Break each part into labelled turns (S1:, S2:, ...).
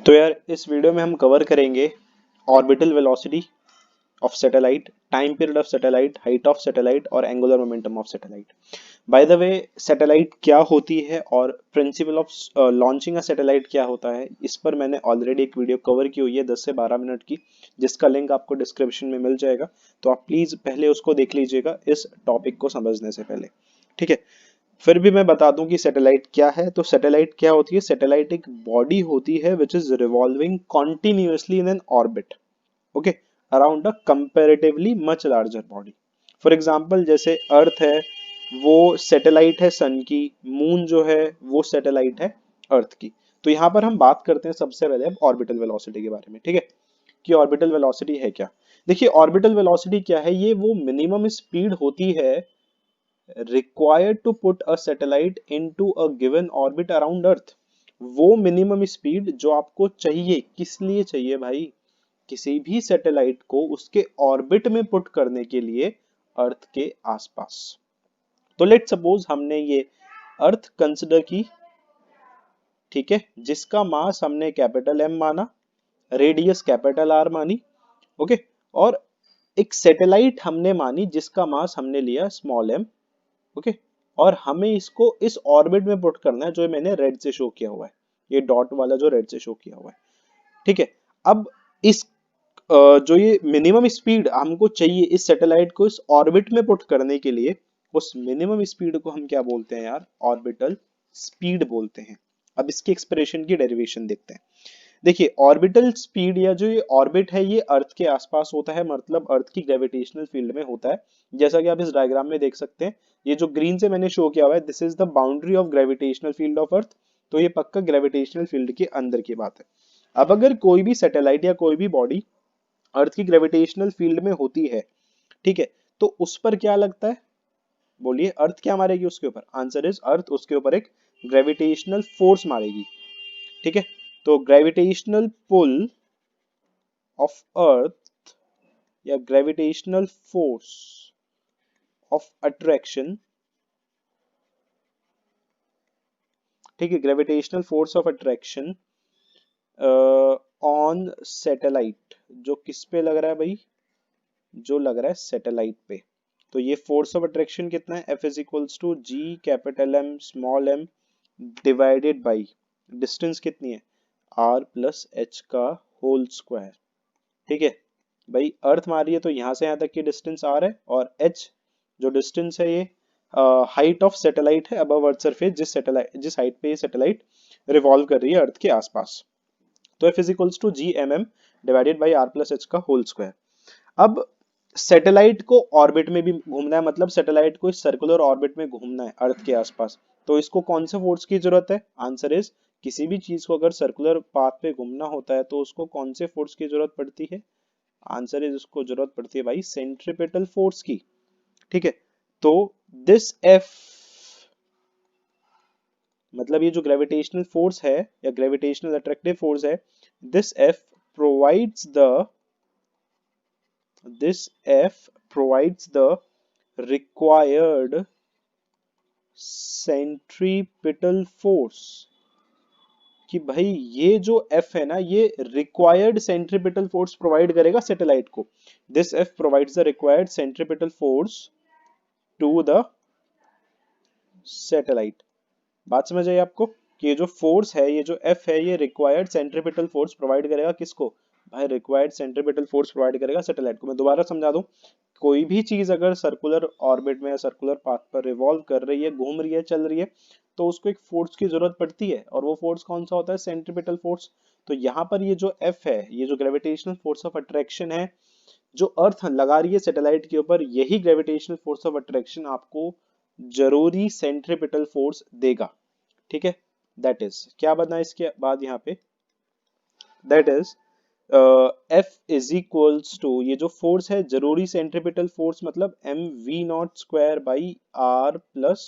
S1: तो यार इस वीडियो में हम कवर करेंगे orbital velocity of satellite, time period of satellite, height of satellite और angular momentum of satellite. By the way, satellite क्या होती है और principle of launching a satellite क्या होता है, इस पर मैंने ऑलरेडी एक वीडियो कवर की हुई है 10 से 12 मिनट की, जिसका लिंक आपको डिस्क्रिप्शन में मिल जाएगा। तो आप प्लीज पहले उसको देख लीजिएगा इस टॉपिक को समझने से पहले। ठीक है, फिर भी मैं बता दूं कि सैटेलाइट क्या है। तो सैटेलाइट क्या होती है? सैटेलाइट एक बॉडी होती है which is revolving continuously in an orbit, okay, around a comparatively much larger body. For example जैसे अर्थ है, वो सैटेलाइट है सन की, मून जो है वो सैटेलाइट है अर्थ की। तो यहाँ पर हम बात करते हैं सबसे पहले अब ऑर्बिटल वेलोसिटी के बारे में। ठीक है, कि ऑर्बिटल वेलोसिटी है क्या। देखिए, ऑर्बिटल वेलोसिटी क्या है? ये वो मिनिमम स्पीड होती है required to put a satellite into a given orbit around earth। वो मिनिमम स्पीड जो आपको चाहिए, किस लिए चाहिए भाई? किसी भी सैटेलाइट को उसके ऑर्बिट में पुट करने के लिए अर्थ के आसपास। तो लेट सपोज हमने ये अर्थ कंसिडर की, ठीक है, जिसका मास हमने कैपिटल एम माना, रेडियस कैपिटल आर मानी, ओके, और एक सैटेलाइट हमने मानी जिसका मास हमने लिया स्मॉल एम, ओके, और हमें इसको इस ऑर्बिट में पुट करना है जो मैंने रेड से शो किया हुआ है, ये डॉट वाला जो रेड से शो किया हुआ है। ठीक है, अब इस जो ये मिनिमम स्पीड हमको चाहिए इस सैटेलाइट को इस ऑर्बिट में पुट करने के लिए, उस मिनिमम स्पीड को हम क्या बोलते हैं यार? ऑर्बिटल स्पीड बोलते हैं। अब इसकी एक्सप्रेशन की डेरिवेशन देखते हैं। देखिए, ऑर्बिटल स्पीड या जो ये ऑर्बिट है ये अर्थ के आसपास होता है, मतलब अर्थ की ग्रेविटेशनल फील्ड में होता है। जैसा कि आप इस डायग्राम में देख सकते हैं, ये जो ग्रीन से मैंने शो किया हुआ है, this is the boundary of gravitational field of earth. तो ये पक्का ग्रेविटेशनल फील्ड के अंदर की बात है। अब अगर कोई भी सैटेलाइट या कोई भी बॉडी अर्थ की ग्रेविटेशनल फील्ड में होती है, ठीक है, तो उस पर क्या लगता है? बोलिए, अर्थ क्या मारेगी उसके ऊपर? आंसर इज अर्थ उसके ऊपर एक ग्रेविटेशनल फोर्स मारेगी। ठीक है, तो ग्रेविटेशनल पुल ऑफ अर्थ या ग्रेविटेशनल फोर्स ऑफ अट्रैक्शन, ठीक है, gravitational force of attraction on satellite, जो किस पे लग रहा है भाई? जो लग रहा है सैटेलाइट पे। तो ये फोर्स ऑफ अट्रैक्शन कितना है? F is equals to G capital M small M divided by distance कितनी है? R प्लस एच का होल स्क्वायर। ठीक है भाई, अर्थ मारी है तो यहां से यहां तक की डिस्टेंस R है, और H जो डिस्टेंस है ये हाइट ऑफ सैटेलाइट है अबव अर्थ सरफेस, जिस हाइट पे ये सैटेलाइट रिवॉल्व कर रही है अर्थ के आसपास। तो F is equals to G M M divided by R plus H का होल स्क्वायर। अब सैटेलाइट को ऑर्बिट में भी घूमना है, मतलब सैटेलाइट को इस सर्कुलर ऑर्बिट में घूमना है अर्थ के आसपास। तो इसको कौन से फोर्स की जरूरत है? आंसर इज, किसी भी चीज को अगर सर्कुलर पाथ पे घूमना होता है तो उसको कौन से फोर्स की जरूरत पड़ती है? आंसर इज, उसको जरूरत पड़ती है भाई सेंट्रीपिटल फोर्स की। ठीक है, तो दिस एफ, मतलब ये जो ग्रेविटेशनल फोर्स है या ग्रेविटेशनल अट्रैक्टिव फोर्स है, this F provides the this F provides the required centripetal force। कि भाई ये जो F है ना, ये required centripetal force प्रोवाइड करेगा सैटेलाइट को। this F provides the required centripetal force to the satellite। बात समझ आई आपको? कि ये जो फोर्स है, ये जो F है, ये रिक्वायर्ड सेंट्रीपिटल फोर्स प्रोवाइड करेगा किसको? भाई रिक्वायर्ड सेंट्रीपिटल फोर्स प्रोवाइड करेगा सैटेलाइट को। मैं दोबारा समझा दूं, कोई भी चीज अगर सर्कुलर ऑर्बिट में या सर्कुलर पाथ पर रिवॉल्व कर रही है, घूम रही है, चल रही है, तो उसको एक फोर्स की जरूरत पड़ती है, और वो फोर्स कौन सा होता है? Centripetal force. तो यहाँ पर ये जो F है, ये जो ग्रेविटेशनल फोर्स ऑफ अट्रैक्शन है जो अर्थ लगा रही है सैटेलाइट के ऊपर, यही ग्रेविटेशनल फोर्स ऑफ अट्रैक्शन आपको जरूरी सेंट्रीपिटल फोर्स देगा। ठीक है, दैट इज क्या बना इसके बाद यहाँ पे? That is F is equals to, ये जो फोर्स है जरूरी सेंट्रीपिटल फोर्स, मतलब M we naught square by are plus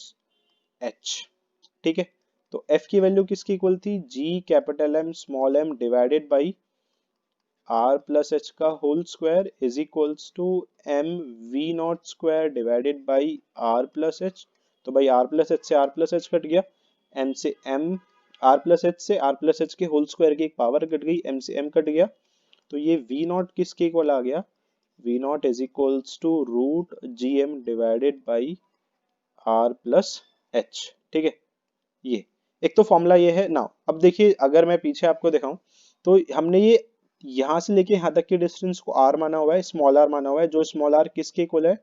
S1: H. ठीक है, तो एफ की वैल्यू किसकी इक्वल थी? G capital M small M divided by are plus H का whole square is equals to M we naught square divided by are plus H. तो भाई R plus H से आर प्लस एच कट गया, M से M R plus H से are plus H के whole square की एक power cut गई, एम से एम कट गया, तो ये वी नॉट किसके इक्वल आ गया, V not is equals to root G M divided by are plus H. ठीक है, ये एक तो फॉर्मूला ये है ना। अब देखिए अगर मैं पीछे आपको दिखाऊं तो हमने ये यहां से लेके यहां तक के डिस्टेंस को आर माना हुआ है, स्मॉल आर माना हुआ है, जो स्मॉल आर किसके इक्वल है,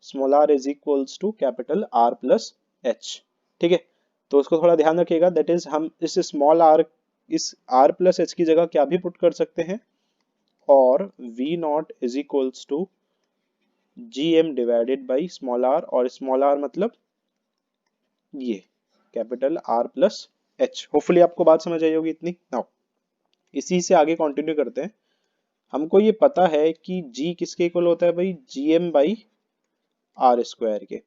S1: small R is equals to capital R plus H. ठीक है, तो उसको थोड़ा ध्यान रखिएगा, दैट इज हम इस स्मॉल आर, इस आर प्लस एच की जगह क्या भी पुट कर सकते हैं, और V not is equals to G M divided by small R, और स्मॉल आर मतलब ये capital R plus H. Hopefully आपको बात समझ आई होगी इतनी। नाउ इसी से आगे कंटिन्यू करते हैं। हमको ये पता है कि g किसके इक्वल होता है भाई, G M by are square के।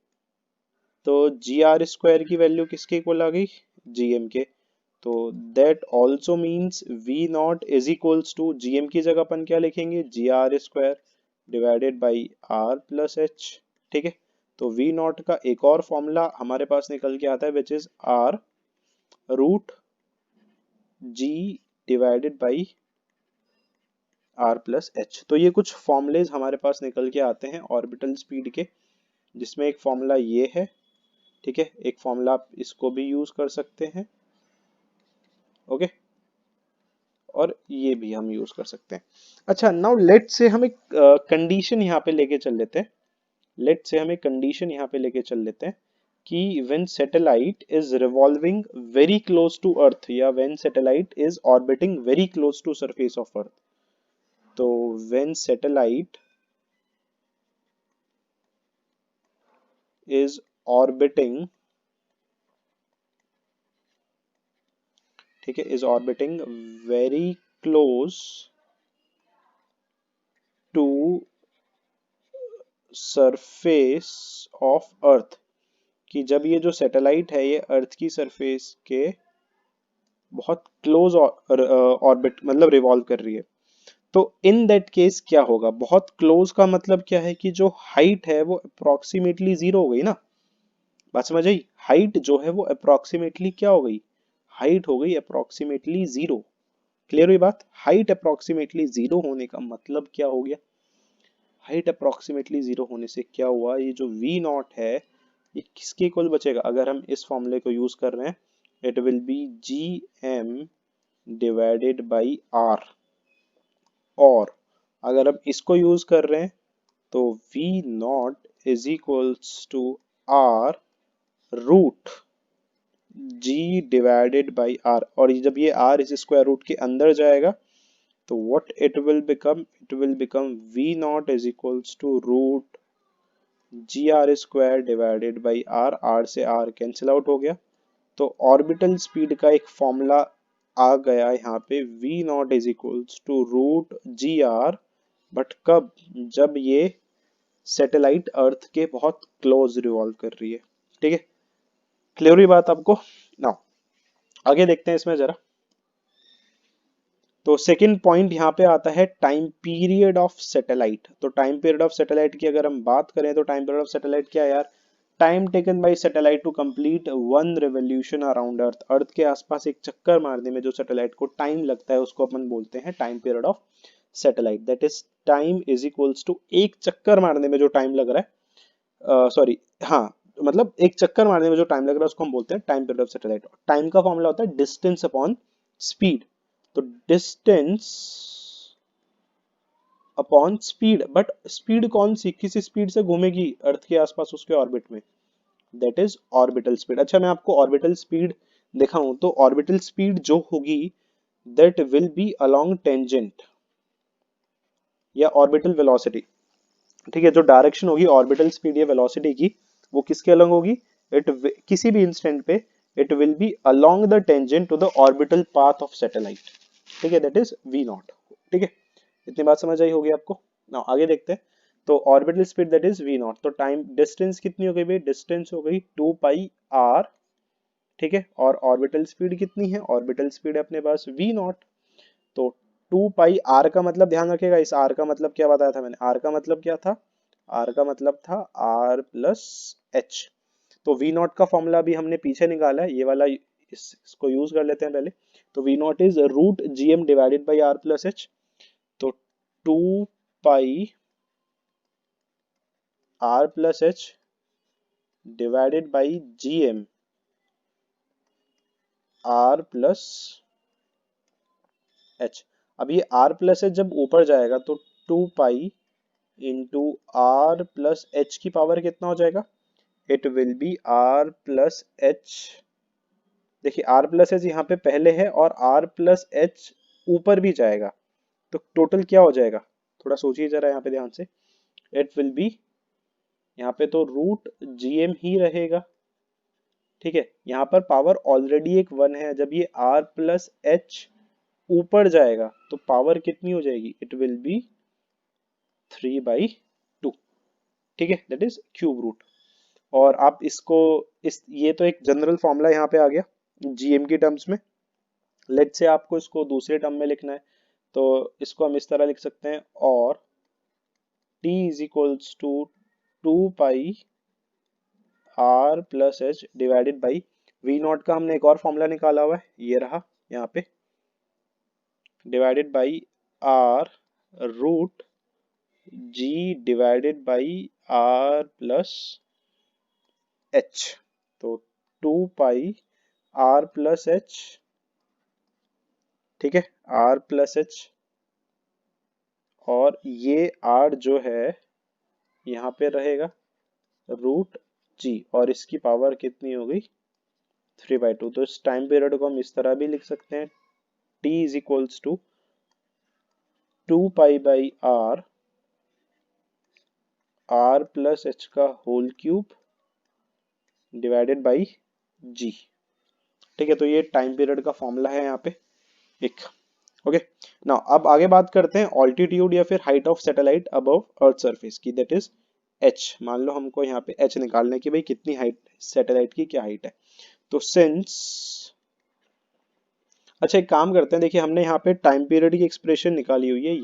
S1: तो जी आर स्क्वायर की वैल्यू किसके इक्वल आ गई, जी एम के। तो that also means V not is equals to G M की जगह अपन क्या लिखेंगे, G R square divided by are plus H. ठीक है, तो वी नॉट का एक और फॉर्मूला हमारे पास निकल के आता है, which is R root ji divided by are plus H. तो ये कुछ फॉर्मूलेज हमारे पास निकल के आते हैं ऑर्बिटल स्पीड के, जिसमें एक फॉर्मूला ये है। ठीक है, एक फॉर्मूला आप इसको भी यूज कर सकते हैं, ओके, और ये भी हम यूज कर सकते हैं। अच्छा, नाउ लेट से हम एक कंडीशन यहाँ पे लेके चल लेते हैं, लेट से हम एक कंडीशन यहाँ पे लेके चल लेते हैं कि when satellite is revolving very close to earth, या when satellite is orbiting very close to surface of earth. तो व्हेन सैटेलाइट is orbiting, ठीक है, is orbiting very close to surface of earth, कि जब ये जो सैटेलाइट है ये अर्थ की सरफेस के बहुत क्लोज ऑर्बिट मतलब रिवॉल्व कर रही है, तो इन दैट केस क्या होगा, बहुत क्लोज का मतलब क्या है कि जो हाइट है वो अप्रोक्सीमेटली जीरो हो गई ना। बात समझ आई, हाइट जो है वो अप्रोक्सीमेटली क्या हो गई, हाइट हो गई अप्रोक्सीमेटली जीरो। क्लियर हुई बात, हाइट अप्रोक्सीमेटली जीरो होने का मतलब क्या हो गया, हाइट अप्रोक्सीमेटली जीरो होने से क्या हुआ, ये जो v नॉट है ये किसके इक्वल बचेगा, अगर हम इस फॉर्मूले को यूज कर रहे हैं, it will be G M divided by R, और अगर हम इसको यूज कर रहे हैं तो v not is equals to R root g divided by R, और जब ये r इस स्क्वायर रूट के अंदर जाएगा तो what it will become, it will become v naught is equals to root gr square divided by r से r cancel out हो गया। तो ऑर्बिटल स्पीड का एक फॉर्मूला आ गया यहाँ पे, v not is equals to root G R, but कब, जब ये सैटेलाइट अर्थ के बहुत क्लोज रिवॉल्व कर रही है। ठीक है, क्लियर हुई बात आपको। नाउ आगे देखते हैं इसमें जरा। तो सेकंड पॉइंट यहाँ पे आता है टाइम पीरियड ऑफ सैटेलाइट। तो टाइम पीरियड ऑफ सैटेलाइट की अगर हम बात करें तो टाइम पीरियड ऑफ सैटेलाइट क्या है यार, time taken by satellite to complete one revolution around earth, earth के आसपास एक चक्कर मारने में जो सैटेलाइट को टाइम लगता है उसको अपन बोलते हैं time period of satellite. That is time is equals to एक चक्कर मारने में जो टाइम लग रहा है, सॉरी हाँ, मतलब एक चक्कर मारने में जो टाइम लग रहा है उसको हम बोलते हैं time period of satellite. Time का फॉर्मूला होता है डिस्टेंस अपॉन स्पीड। तो distance upon speed, but speed कौन सी, किस स्पीड से घूमेगी अर्थ के आसपास उसके ऑर्बिट में, दैट इज ऑर्बिटल स्पीड। अच्छा, मैं आपको ऑर्बिटल स्पीड दिखाऊं तो ऑर्बिटल स्पीड जो होगी that will be along tangent या ऑर्बिटल वेलोसिटी। ठीक है, जो डायरेक्शन होगी ऑर्बिटल स्पीड या वेलोसिटी की वो किसके अलग होगी, इट किसी भी इंस्टेंट पे it will be along the tangent to the orbital path of satellite. ठीक है, दैट इज वी नॉट। ठीक है, इतनी बात समझ आई होगी आपको। ना आगे देखते हैं। तो orbital speed that is V not, तो टाइम डिस्टेंस कितनी हो गई भाई, डिस्टेंस हो गई 2 पाई आर। ठीक है, और ऑर्बिटल स्पीड कितनी है, ऑर्बिटल स्पीड है अपने पास वी नॉट। तो 2 पाई आर का मतलब ध्यान रखिएगा, इस आर का मतलब क्या बताया था मैंने, आर का मतलब क्या था, आर का मतलब था आर प्लस एच। तो वी नॉट का फॉर्मूला भी हमने पीछे निकाला है, ये वाला इसको यूज कर लेते हैं पहले। तो V not is root G M divided by are plus H. तो 2 pi are plus H divided by G M R plus H. अब ये आर प्लस एच जब ऊपर जाएगा तो 2 pi into R plus H की पावर कितना हो जाएगा, it will be R plus H. देखिए आर प्लस एच यहाँ पे पहले है और आर प्लस एच ऊपर भी जाएगा, तो टोटल क्या हो जाएगा, थोड़ा सोचिए जरा यहाँ पे ध्यान से। इट विल बी, यहाँ पे तो रूट जीएम ही रहेगा, ठीक है। यहाँ पर पावर ऑलरेडी एक 1 है, जब ये आर प्लस एच ऊपर जाएगा तो पावर कितनी हो जाएगी, इट विल बी 3/2, ठीक है, दैट इज क्यूब रूट। और आप इसको ये तो एक जनरल फॉर्मूला यहाँ पे आ गया जीएम की टर्म्स में। लेट से आपको इसको दूसरे टर्म में लिखना है, तो इसको हम इस तरह लिख सकते हैं, और t is equals to 2 pi are plus H divided by v naught का हमने एक और फॉर्मूला निकाला हुआ है, ये रहा यहाँ पे, divided by r root ji divided by are plus H. तो 2 पाई आर प्लस एच, ठीक है, आर प्लस एच, और ये आर जो है यहाँ पे रहेगा रूट जी, और इसकी पावर कितनी हो गई 3/2। तो इस टाइम पीरियड को हम इस तरह भी लिख सकते हैं, t is equals to 2 pi by are plus H का whole cube divided by g, ठीक है। तो ये टाइम पीरियड का फॉर्मूला है यहाँ पे एक, ओके। नाउ अब आगे बात करते हैं ऑल्टीट्यूड या फिर height of satellite above earth surface की, दैट इज एच। मान लो हमको यहाँ पे एच निकालने की, भाई कितनी हाइट सैटेलाइट की, क्या हाइट है। तो सिंस, अच्छा एक काम करते हैं, देखिए हमने यहाँ पे टाइम पीरियड की एक्सप्रेशन निकाली हुई है,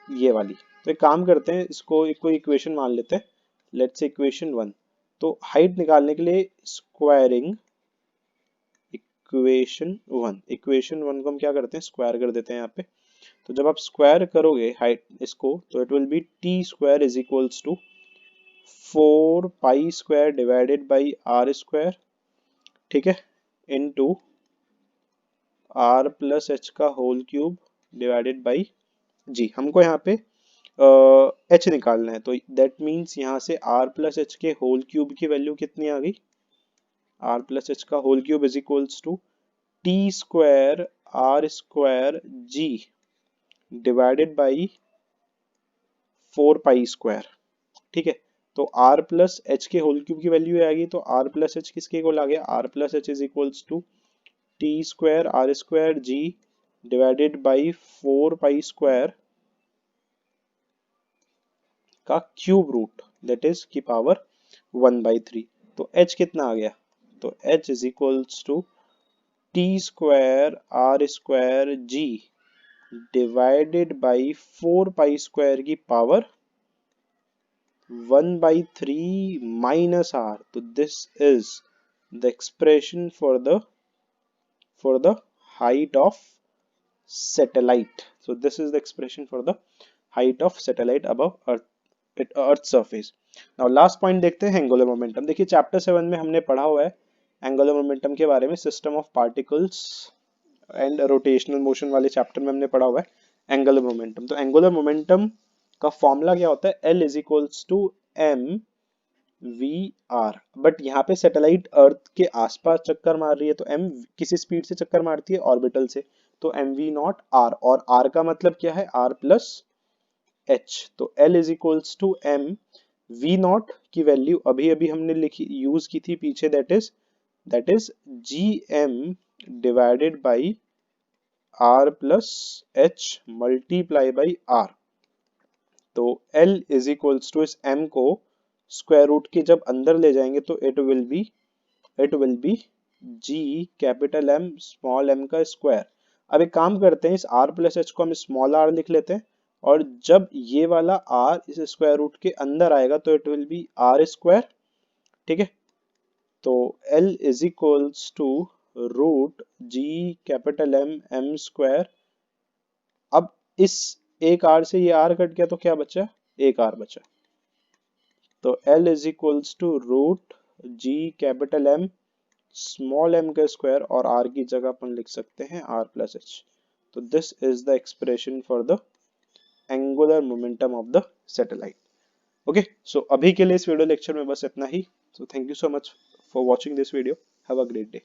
S1: ये वाली। तो एक काम करते हैं, इसको एक कोई इक्वेशन मान लेते हैं, लेट्स से इक्वेशन 1। तो हाइट निकालने के लिए स्क्वायरिंग इक्वेशन वन को हम क्या करते हैं, स्क्वायर कर देते हैं यहाँ पे। तो जब आप स्क्वायर करोगे हाइट इसको, तो it will be t square is equals to 4 pi square divided by are square, ठीक है, इनटू आर प्लस एच का whole cube divided by g. हमको यहाँ पे एच निकालना है, तो दैट मीन्स यहाँ से आर प्लस एच के होल क्यूब की वैल्यू कितनी आ गई, आर प्लस एच का whole cube is equals to t square r square g divided by 4 pi square, ठीक है। तो r प्लस एच के होल क्यूब की वैल्यू आएगी, तो r प्लस एच किसके इक्वल आ गया, r plus h is equals to t square r square g divided by 4 pi square का क्यूब रूट, दैट इज की पावर 1/3। तो h कितना आ गया, तो h is equals to t square r square g divided by 4 pi square की power 1/3 minus r. So this is the expression for the height of satellite. So this is the expression for the height of satellite above earth surface. Now last point देखते हैं angular momentum। देखिए chapter 7 में हमने पढ़ा हुआ है angular momentum के बारे में, system of particles and rotational motion वाले चैप्टर में हमने पढ़ा हुआ है एंगुलर मोमेंटम। तो एंगुलर मोमेंटम का फॉर्मूला क्या होता है, L is equals to M v r. But यहाँ पे सैटेलाइट अर्थ के आसपास चक्कर मार रही है, तो एम किसी स्पीड से चक्कर मारती है, ऑर्बिटल से, तो एम वी नॉट आर, और आर का मतलब क्या है, आर प्लस एच। तो L is equals to M we naught की वैल्यू अभी अभी हमने लिखी यूज की थी पीछे, that is g M divided by are plus h multiply by r. तो L इज इक्वल्स टू इस m को स्क्वायर रूट के जब अंदर ले जाएंगे तो it will be g capital M small m का स्क्वायर। अब एक काम करते हैं, इस r प्लस एच को हम स्मॉल r लिख लेते हैं, और जब ये वाला r इस स्क्वायर रूट के अंदर आएगा तो it will be r square, ठीक है। तो L is equals to root ji capital m m square. अब इस एक आर से ये आर कट गया तो क्या बचा, एक आर बचा। तो L is equals to root ji capital M small M का स्क्वायर, और आर की जगह अपन लिख सकते हैं आर प्लस एच। तो this is the expression for the angular momentum of the satellite. Okay, so अभी के लिए इस वीडियो लेक्चर में बस इतना ही। So thank you so much for watching this video. Have a great day.